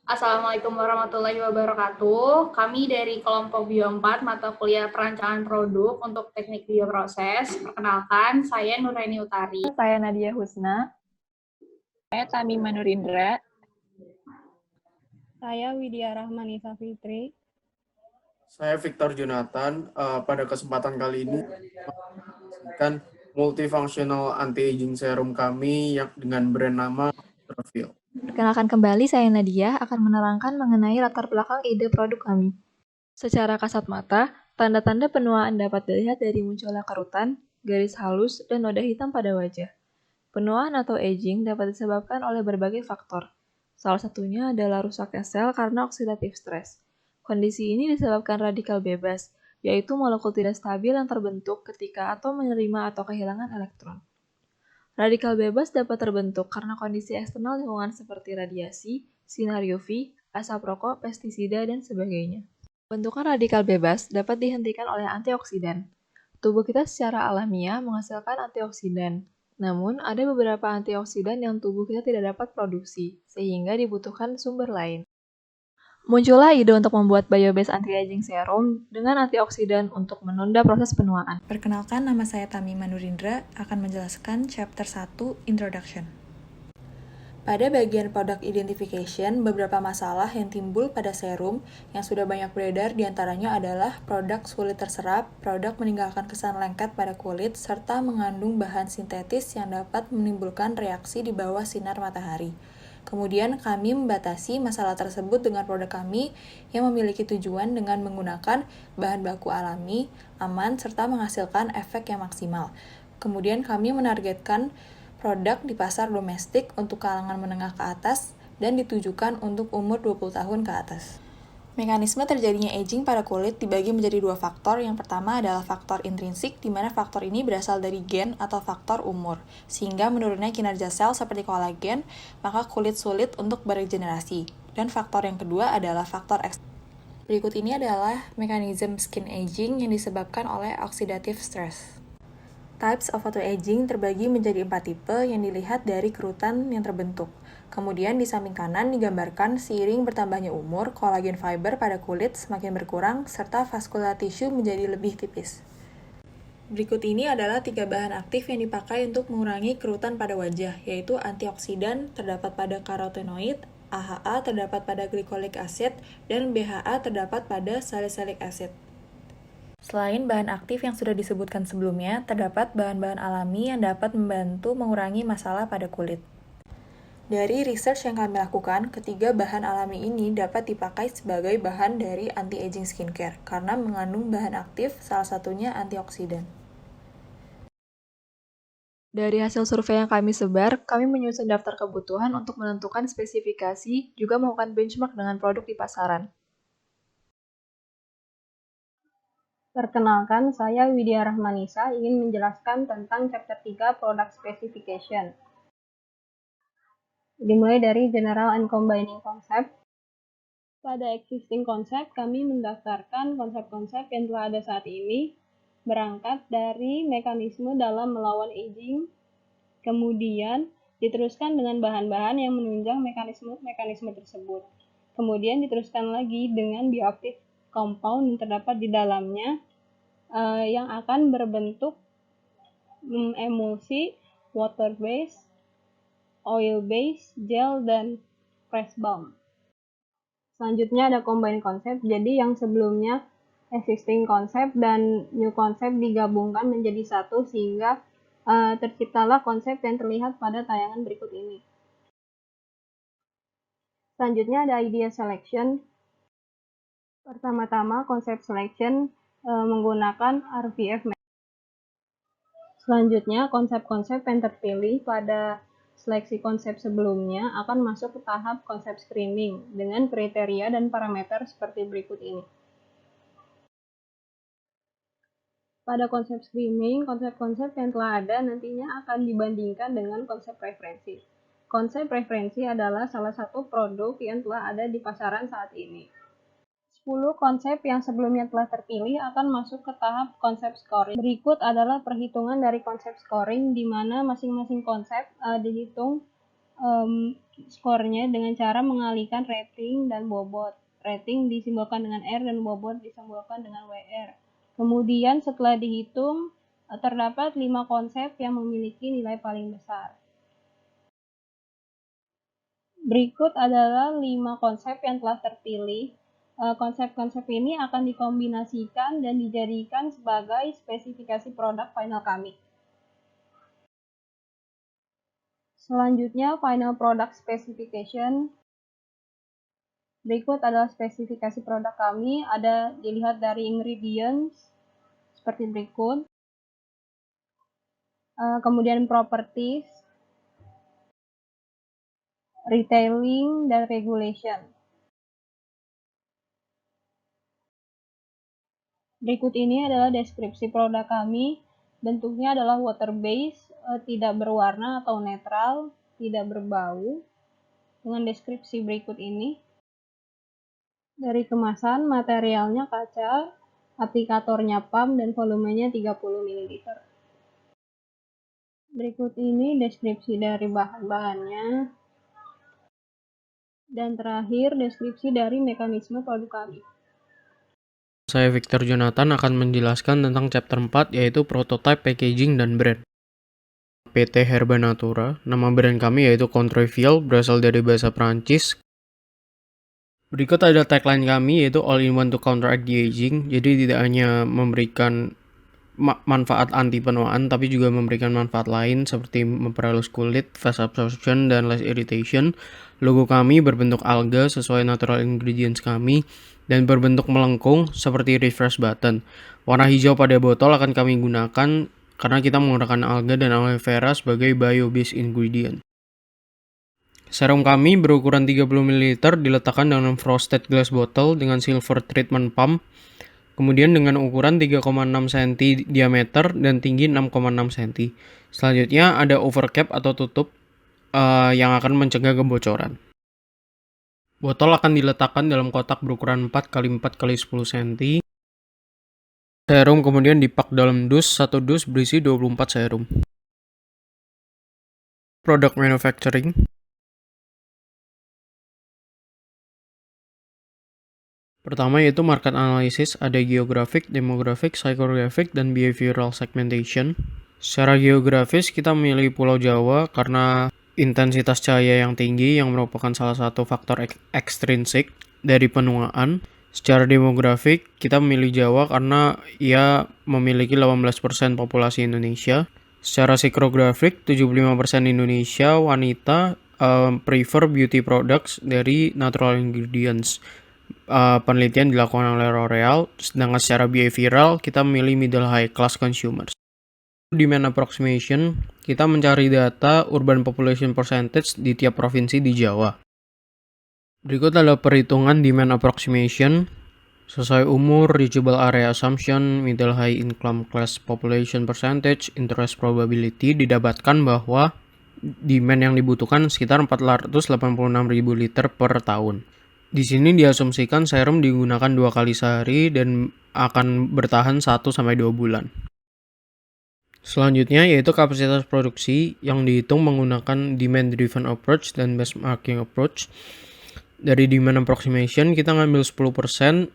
Assalamualaikum warahmatullahi wabarakatuh. Kami dari kelompok Bio 4 mata kuliah perancangan produk untuk teknik bioproses. Perkenalkan, saya Nuraini Utari. Saya Nadia Husna. Saya Tami Manurindra. Saya Widya Rahmanisa Fitri. Saya Victor Jonathan. Pada kesempatan kali ini akan multifunctional anti-aging serum kami yang dengan brand nama Reveal. Perkenalkan kembali, saya Nadia akan menerangkan mengenai latar belakang ide produk kami. Secara kasat mata, tanda-tanda penuaan dapat dilihat dari munculnya kerutan, garis halus, dan noda hitam pada wajah. Penuaan atau aging dapat disebabkan oleh berbagai faktor. Salah satunya adalah rusaknya sel karena oksidatif stres. Kondisi ini disebabkan radikal bebas, yaitu molekul tidak stabil yang terbentuk ketika atom menerima atau kehilangan elektron. Radikal bebas dapat terbentuk karena kondisi eksternal lingkungan seperti radiasi, sinar UV, asap rokok, pestisida, dan sebagainya. Bentukan radikal bebas dapat dihentikan oleh antioksidan. Tubuh kita secara alamiah menghasilkan antioksidan. Namun, ada beberapa antioksidan yang tubuh kita tidak dapat produksi, sehingga dibutuhkan sumber lain. Muncullah ide untuk membuat bio-based anti-aging serum dengan antioksidan untuk menunda proses penuaan. Perkenalkan, nama saya Tami Manurindra, akan menjelaskan chapter 1, Introduction. Pada bagian product identification, beberapa masalah yang timbul pada serum yang sudah banyak beredar diantaranya adalah produk sulit terserap, produk meninggalkan kesan lengket pada kulit, serta mengandung bahan sintetis yang dapat menimbulkan reaksi di bawah sinar matahari. Kemudian kami membatasi masalah tersebut dengan produk kami yang memiliki tujuan dengan menggunakan bahan baku alami, aman, serta menghasilkan efek yang maksimal. Kemudian kami menargetkan produk di pasar domestik untuk kalangan menengah ke atas dan ditujukan untuk umur 20 tahun ke atas. Mekanisme terjadinya aging pada kulit dibagi menjadi dua faktor. Yang pertama adalah faktor intrinsik, di mana faktor ini berasal dari gen atau faktor umur, sehingga menurunnya kinerja sel seperti kolagen, maka kulit sulit untuk beregenerasi. Dan faktor yang kedua adalah faktor eksternal. Berikut ini adalah mekanisme skin aging yang disebabkan oleh oxidative stress. Types of photoaging terbagi menjadi 4 tipe yang dilihat dari kerutan yang terbentuk. Kemudian di samping kanan digambarkan seiring bertambahnya umur, kolagen fiber pada kulit semakin berkurang, serta vaskular tissue menjadi lebih tipis. Berikut ini adalah 3 bahan aktif yang dipakai untuk mengurangi kerutan pada wajah, yaitu antioksidan terdapat pada karotenoid, AHA terdapat pada glycolic acid, dan BHA terdapat pada salicylic acid. Selain bahan aktif yang sudah disebutkan sebelumnya, terdapat bahan-bahan alami yang dapat membantu mengurangi masalah pada kulit. Dari research yang kami lakukan, ketiga bahan alami ini dapat dipakai sebagai bahan dari anti-aging skincare karena mengandung bahan aktif, salah satunya antioksidan. Dari hasil survei yang kami sebar, kami menyusun daftar kebutuhan untuk menentukan spesifikasi, juga melakukan benchmark dengan produk di pasaran. Perkenalkan, saya Widya Rahmanisa ingin menjelaskan tentang chapter 3 Product Specification. Dimulai dari General and Combining Concept. Pada existing concept, kami mendaftarkan konsep-konsep yang telah ada saat ini, berangkat dari mekanisme dalam melawan aging, kemudian diteruskan dengan bahan-bahan yang menunjang mekanisme tersebut. Kemudian diteruskan lagi dengan bioactive compound yang terdapat di dalamnya, yang akan berbentuk emulsi, water base, oil base, gel, dan press balm. Selanjutnya ada combine concept, jadi yang sebelumnya existing concept dan new concept digabungkan menjadi satu sehingga terciptalah konsep yang terlihat pada tayangan berikut ini. Selanjutnya ada idea selection. Pertama-tama konsep selection menggunakan RVF. Selanjutnya konsep-konsep yang terpilih pada seleksi konsep sebelumnya akan masuk ke tahap konsep screening dengan kriteria dan parameter seperti berikut ini. Pada konsep screening, konsep-konsep yang telah ada nantinya akan dibandingkan dengan konsep referensi. Konsep referensi adalah salah satu produk yang telah ada di pasaran saat ini. 10 konsep yang sebelumnya telah terpilih akan masuk ke tahap konsep scoring. Berikut adalah perhitungan dari konsep scoring di mana masing-masing konsep dihitung skornya dengan cara mengalihkan rating dan bobot. Rating disimbolkan dengan R dan bobot disimbolkan dengan WR. Kemudian setelah dihitung, terdapat 5 konsep yang memiliki nilai paling besar. Berikut adalah 5 konsep yang telah terpilih. Konsep-konsep ini akan dikombinasikan dan dijadikan sebagai spesifikasi produk final kami. Selanjutnya, final product specification. Berikut adalah spesifikasi produk kami, ada dilihat dari ingredients, seperti berikut. Kemudian properties, retailing, dan regulation. Berikut ini adalah deskripsi produk kami. Bentuknya adalah water based, tidak berwarna atau netral, tidak berbau. Dengan deskripsi berikut ini. Dari kemasan, materialnya kaca, aplikatornya pump, dan volumenya 30 ml. Berikut ini deskripsi dari bahan-bahannya. Dan terakhir, deskripsi dari mekanisme produk kami. Saya Victor Jonathan akan menjelaskan tentang chapter 4 yaitu prototype, packaging, dan brand. PT Herba Natura, nama brand kami yaitu Controvial, berasal dari bahasa Prancis. Berikut ada tagline kami yaitu all in one to counteract the aging. Jadi tidak hanya memberikan manfaat anti penuaan tapi juga memberikan manfaat lain seperti memperhalus kulit, fast absorption, dan less irritation. Logo kami berbentuk alga sesuai natural ingredients kami dan berbentuk melengkung seperti refresh button. Warna hijau pada botol akan kami gunakan karena kita menggunakan alga dan aloe vera sebagai bio-based ingredient. Serum kami berukuran 30 ml diletakkan dalam frosted glass bottle dengan silver treatment pump. Kemudian dengan ukuran 3,6 cm diameter dan tinggi 6,6 cm. Selanjutnya ada overcap atau tutup yang akan mencegah kebocoran. Botol akan diletakkan dalam kotak berukuran 4x4x10 cm. Serum kemudian dipak dalam dus, satu dus berisi 24 serum. Product manufacturing. Pertama yaitu market analysis, ada geographic, demographic, psychographic, dan behavioral segmentation. Secara geografis kita memilih Pulau Jawa karena intensitas cahaya yang tinggi yang merupakan salah satu faktor ekstrinsik dari penuaan. Secara demografik kita memilih Jawa karena ia memiliki 18% populasi Indonesia. Secara psikografik 75% Indonesia wanita prefer beauty products dari natural ingredients. Penelitian dilakukan oleh L'Oreal, sedangkan secara behavioral kita memilih middle high class consumers. Demand approximation, kita mencari data urban population percentage di tiap provinsi di Jawa. Berikut adalah perhitungan demand approximation sesuai umur, reachable area assumption, middle high income class population percentage, interest probability. Didapatkan bahwa demand yang dibutuhkan sekitar 486.000 liter per tahun. Di sini diasumsikan serum digunakan 2 kali sehari dan akan bertahan 1-2 bulan. Selanjutnya yaitu kapasitas produksi yang dihitung menggunakan demand driven approach dan benchmarking approach. Dari demand approximation kita ngambil 10%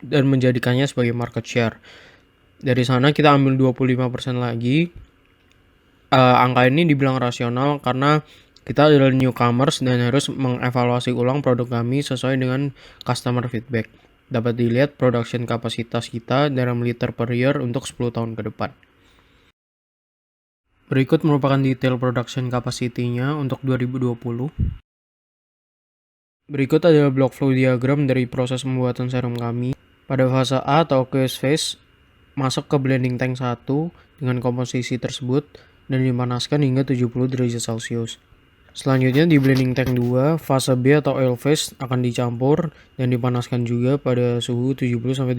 dan menjadikannya sebagai market share. Dari sana kita ambil 25% lagi. Angka ini dibilang rasional karena kita adalah newcomers dan harus mengevaluasi ulang produk kami sesuai dengan customer feedback. Dapat dilihat production kapasitas kita dalam liter per year untuk 10 tahun ke depan. Berikut merupakan detail production capacity-nya untuk 2020. Berikut adalah block flow diagram dari proses pembuatan serum kami. Pada fase A atau aqueous phase, masuk ke blending tank 1 dengan komposisi tersebut dan dipanaskan hingga 70 derajat Celcius. Selanjutnya di blending tank 2, fase B atau oil phase akan dicampur dan dipanaskan juga pada suhu 70-75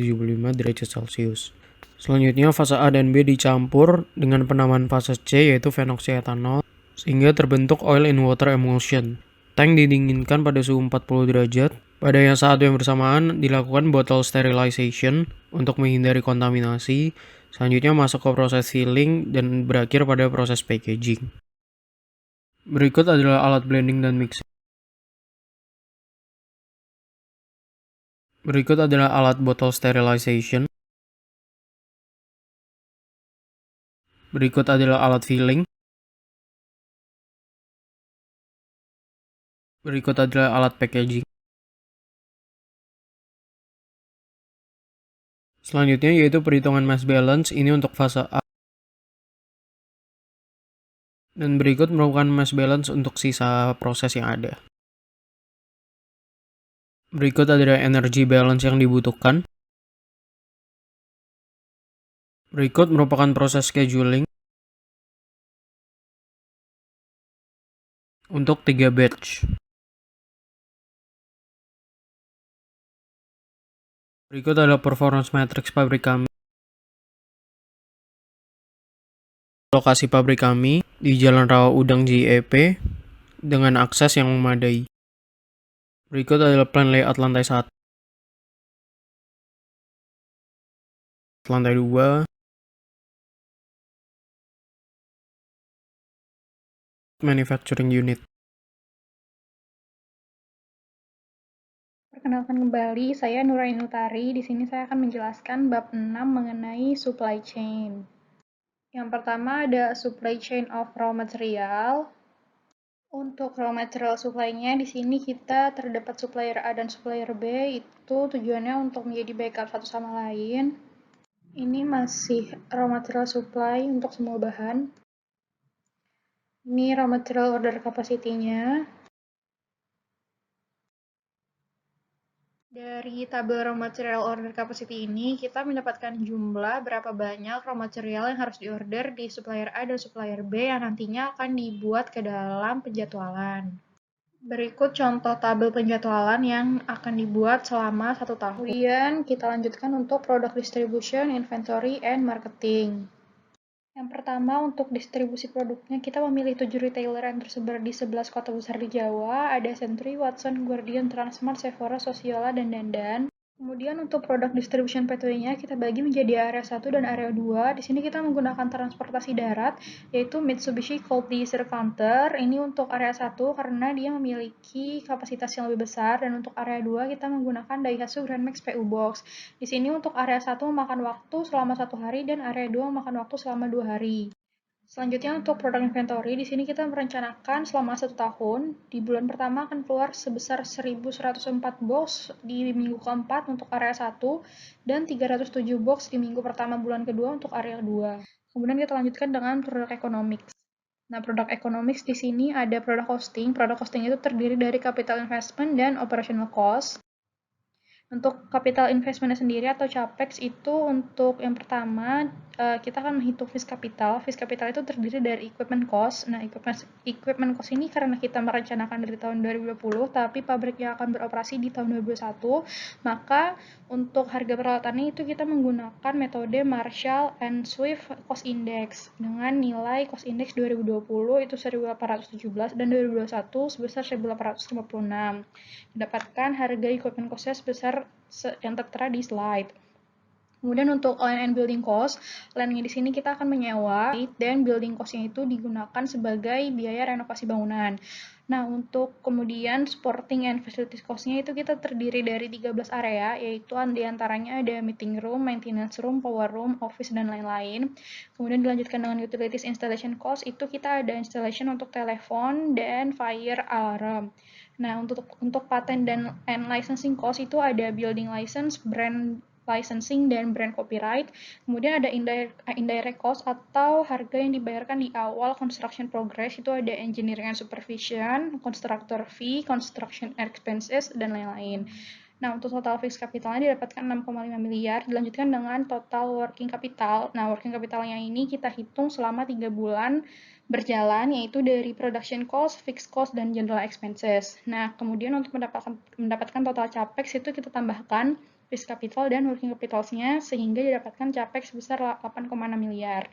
derajat Celcius. Selanjutnya fase A dan B dicampur dengan penambahan fase C yaitu phenoxyetanol sehingga terbentuk oil in water emulsion. Tank didinginkan pada suhu 40 derajat. Pada saat yang bersamaan dilakukan bottle sterilization untuk menghindari kontaminasi. Selanjutnya masuk ke proses filling dan berakhir pada proses packaging. Berikut adalah alat blending dan mixing. Berikut adalah alat bottle sterilization. Berikut adalah alat filling. Berikut adalah alat packaging. Selanjutnya yaitu perhitungan mass balance, ini untuk fase A. Dan berikut merupakan mass balance untuk sisa proses yang ada. Berikut adalah energy balance yang dibutuhkan. Berikut merupakan proses scheduling untuk 3 batch. Berikut adalah performance matrix pabrik kami. Lokasi pabrik kami di Jalan Rawa Udang JEP dengan akses yang memadai. Berikut adalah plan layout lantai 1. Lantai 2. Manufacturing unit. Perkenalkan kembali, saya Nuraini Utari. Di sini saya akan menjelaskan bab 6 mengenai supply chain. Yang pertama ada supply chain of raw material. Untuk raw material supply-nya, di sini kita terdapat supplier A dan supplier B, itu tujuannya untuk menjadi backup satu sama lain. Ini masih raw material supply untuk semua bahan. Ini raw material order capacity-nya. Dari tabel raw material order capacity ini, kita mendapatkan jumlah berapa banyak raw material yang harus diorder di supplier A dan supplier B yang nantinya akan dibuat ke dalam penjadwalan. Berikut contoh tabel penjadwalan yang akan dibuat selama 1 tahun. Kemudian kita lanjutkan untuk product distribution, inventory, and marketing. Yang pertama, untuk distribusi produknya, kita memilih 7 retailer yang tersebar di 11 kota besar di Jawa. Ada Century, Watson, Guardian, Transmart, Sephora, Sosiola, dan Dandan. Kemudian untuk produk distribution pathway-nya kita bagi menjadi area 1 dan area 2. Di sini kita menggunakan transportasi darat, yaitu Mitsubishi Cold Diesel Counter. Ini untuk area 1 karena dia memiliki kapasitas yang lebih besar, dan untuk area 2 kita menggunakan Daihatsu Grand Max PU Box. Di sini untuk area 1 memakan waktu selama 1 hari dan area 2 memakan waktu selama 2 hari. Selanjutnya untuk produk inventory, di sini kita merencanakan selama 1 tahun. Di bulan pertama akan keluar sebesar 1.104 box di minggu keempat untuk area 1 dan 307 box di minggu pertama bulan kedua untuk area 2. Kemudian kita lanjutkan dengan produk economics. Nah, produk economics di sini ada produk costing. Produk costing itu terdiri dari capital investment dan operational cost. Untuk capital investment sendiri atau CAPEX itu untuk yang pertama kita akan menghitung fixed capital. Fixed capital itu terdiri dari equipment cost. Nah, equipment cost ini karena kita merencanakan dari tahun 2020 tapi pabriknya akan beroperasi di tahun 2021, maka untuk harga peralatannya itu kita menggunakan metode Marshall and Swift Cost Index dengan nilai cost index 2020 itu 1817 dan 2021 sebesar 1856. Mendapatkan harga equipment cost-nya sebesar yang tertera di slide. Kemudian untuk land and building cost, land-nya di sini kita akan menyewa dan building cost-nya itu digunakan sebagai biaya renovasi bangunan. Nah, untuk kemudian supporting and facilities cost-nya itu kita terdiri dari 13 area, yaitu diantaranya ada meeting room, maintenance room, power room, office, dan lain-lain. Kemudian dilanjutkan dengan utilities installation cost, itu kita ada installation untuk telepon dan fire alarm. Nah, untuk patent dan licensing cost itu ada building license, brand licensing, dan brand copyright. Kemudian ada indirect cost atau harga yang dibayarkan di awal construction progress, itu ada engineering and supervision, constructor fee, construction expenses, dan lain-lain. Nah, untuk total fixed capitalnya didapatkan 6,5 miliar, dilanjutkan dengan total working capital. Nah, working capitalnya ini kita hitung selama 3 bulan berjalan, yaitu dari production cost, fixed cost, dan general expenses. Nah, kemudian untuk mendapatkan total capex itu kita tambahkan fixed capital dan working capital-nya sehingga didapatkan capex sebesar 8,6 miliar.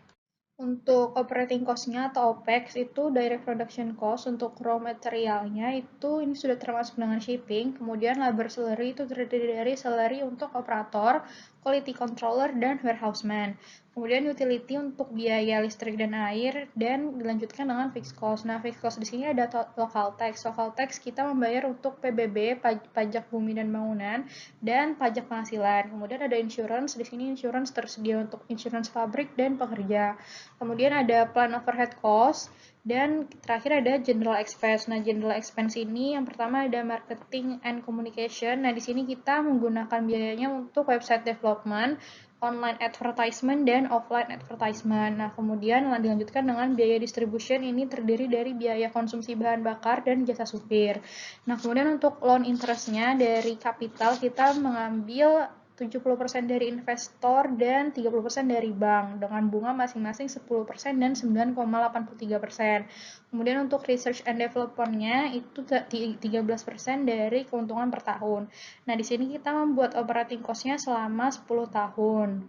Untuk operating cost-nya atau OPEX itu direct production cost untuk raw materialnya itu ini sudah termasuk dengan shipping. Kemudian labor salary itu terdiri dari salary untuk operator, quality controller, dan warehouseman. Kemudian utility untuk biaya listrik dan air, dan dilanjutkan dengan fixed cost. Nah, fixed cost di sini ada local tax. Local tax kita membayar untuk PBB, pajak bumi dan bangunan, dan pajak penghasilan. Kemudian ada insurance, di sini insurance tersedia untuk insurance pabrik dan pekerja. Kemudian ada plan overhead cost, dan terakhir ada general expense. Nah, general expense ini yang pertama ada marketing and communication. Nah, di sini kita menggunakan biayanya untuk website development, online advertisement, dan offline advertisement. Nah, kemudian dilanjutkan dengan biaya distribution, ini terdiri dari biaya konsumsi bahan bakar dan jasa supir. Nah, kemudian untuk loan interest-nya dari kapital kita mengambil 70% dari investor dan 30% dari bank dengan bunga masing-masing 10% dan 9,83%. Kemudian untuk research and development-nya itu 13% dari keuntungan per tahun. Nah, di sini kita membuat operating cost-nya selama 10 tahun.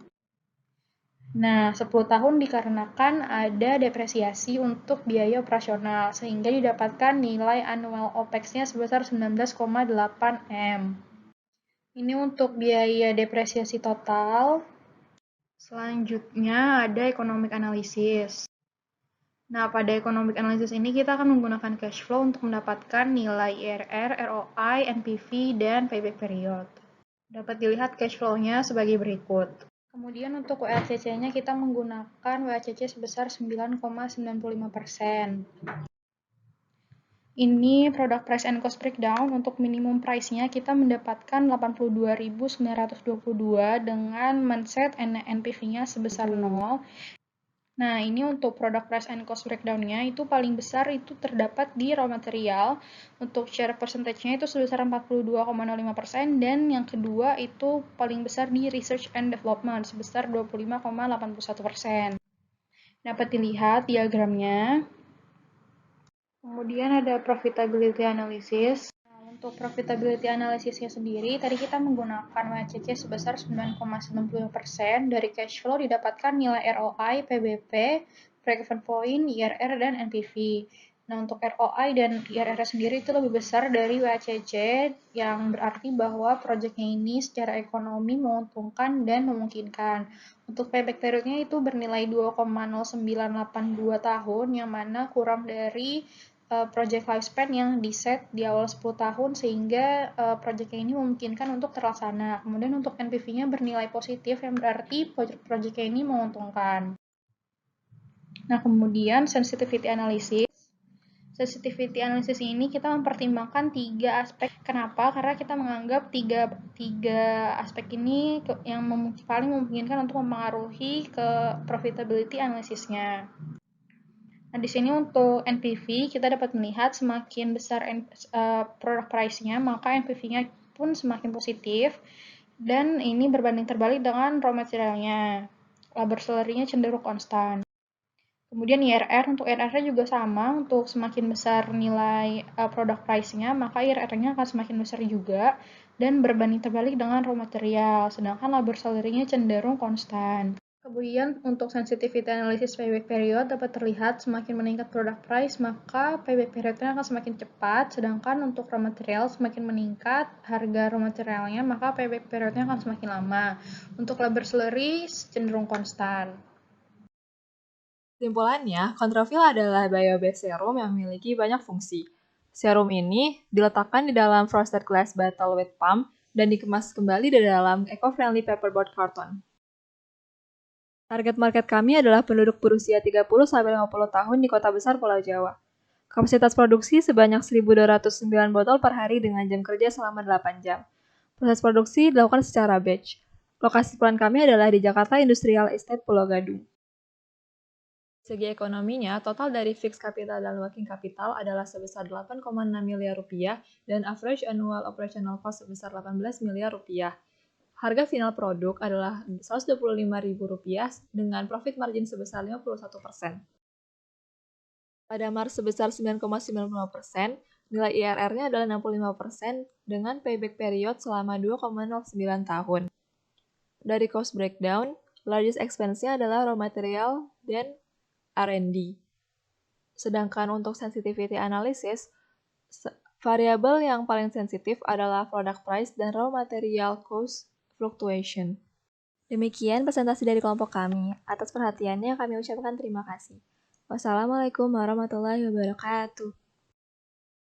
Nah, 10 tahun dikarenakan ada depresiasi untuk biaya operasional, sehingga didapatkan nilai annual OPEX-nya sebesar 19,8 M. Ini untuk biaya depresiasi total. Selanjutnya ada economic analysis. Nah, pada economic analysis ini kita akan menggunakan cash flow untuk mendapatkan nilai IRR, ROI, NPV, dan payback period. Dapat dilihat cash flow-nya sebagai berikut. Kemudian untuk WACC-nya kita menggunakan WACC sebesar 9,95%. Ini product price and cost breakdown. Untuk minimum price-nya kita mendapatkan 82.922 dengan mindset NPV-nya sebesar 0. Nah, ini untuk product price and cost breakdown-nya itu paling besar itu terdapat di raw material. Untuk share percentage-nya itu sebesar 42,05%, dan yang kedua itu paling besar di research and development sebesar 25,81%. Dapat dilihat diagramnya. Kemudian ada profitability analysis. Nah, untuk profitability analysisnya sendiri, tadi kita menggunakan WACC sebesar 9,90%. Dari cash flow didapatkan nilai ROI, PBP, break-even point, IRR, dan NPV. Nah, untuk ROI dan IRR sendiri itu lebih besar dari WACC, yang berarti bahwa proyeknya ini secara ekonomi menguntungkan dan memungkinkan. Untuk payback periodnya itu bernilai 2,0982 tahun, yang mana kurang dari project lifespan yang di-set di awal 10 tahun, sehingga projectnya ini memungkinkan untuk terlaksana. Kemudian untuk NPV-nya bernilai positif, yang berarti projectnya ini menguntungkan. Nah, kemudian sensitivity analysis. Sensitivity analysis ini kita mempertimbangkan 3 aspek. Kenapa? Karena kita menganggap tiga aspek ini yang paling memungkinkan untuk mempengaruhi ke profitability analisisnya. Nah, di sini untuk NPV kita dapat melihat semakin besar product price-nya, maka NPV-nya pun semakin positif, dan ini berbanding terbalik dengan raw materialnya. Labor salary-nya cenderung konstan. Kemudian IRR, untuk IRR-nya juga sama, untuk semakin besar nilai product price-nya, maka IRR-nya akan semakin besar juga, dan berbanding terbalik dengan raw material, sedangkan labor salary-nya cenderung konstan. Kemudian untuk sensitivity analysis payback period dapat terlihat semakin meningkat product price, maka payback periodnya akan semakin cepat, sedangkan untuk raw material semakin meningkat harga raw materialnya, maka payback periodnya akan semakin lama. Untuk labor salary cenderung konstan. Kesimpulannya, Controfil adalah bio-based serum yang memiliki banyak fungsi. Serum ini diletakkan di dalam frosted glass bottle with pump dan dikemas kembali di dalam eco-friendly paperboard carton. Target market kami adalah penduduk berusia 30-50 tahun di kota besar Pulau Jawa. Kapasitas produksi sebanyak 1.209 botol per hari dengan jam kerja selama 8 jam. Proses produksi dilakukan secara batch. Lokasi peran kami adalah di Jakarta Industrial Estate Pulau Gadung. Segi ekonominya, total dari fixed capital dan working capital adalah sebesar 8,6 miliar rupiah dan average annual operational cost sebesar 18 miliar rupiah. Harga final produk adalah Rp125.000 dengan profit margin sebesar 51%. Pada Maret sebesar 9,95%, nilai IRR-nya adalah 65% dengan payback period selama 2,09 tahun. Dari cost breakdown, largest expense-nya adalah raw material dan R&D. Sedangkan untuk sensitivity analysis, variabel yang paling sensitif adalah product price dan raw material cost fluctuation. Demikian presentasi dari kelompok kami. Atas perhatiannya kami ucapkan terima kasih. Wassalamualaikum warahmatullahi wabarakatuh.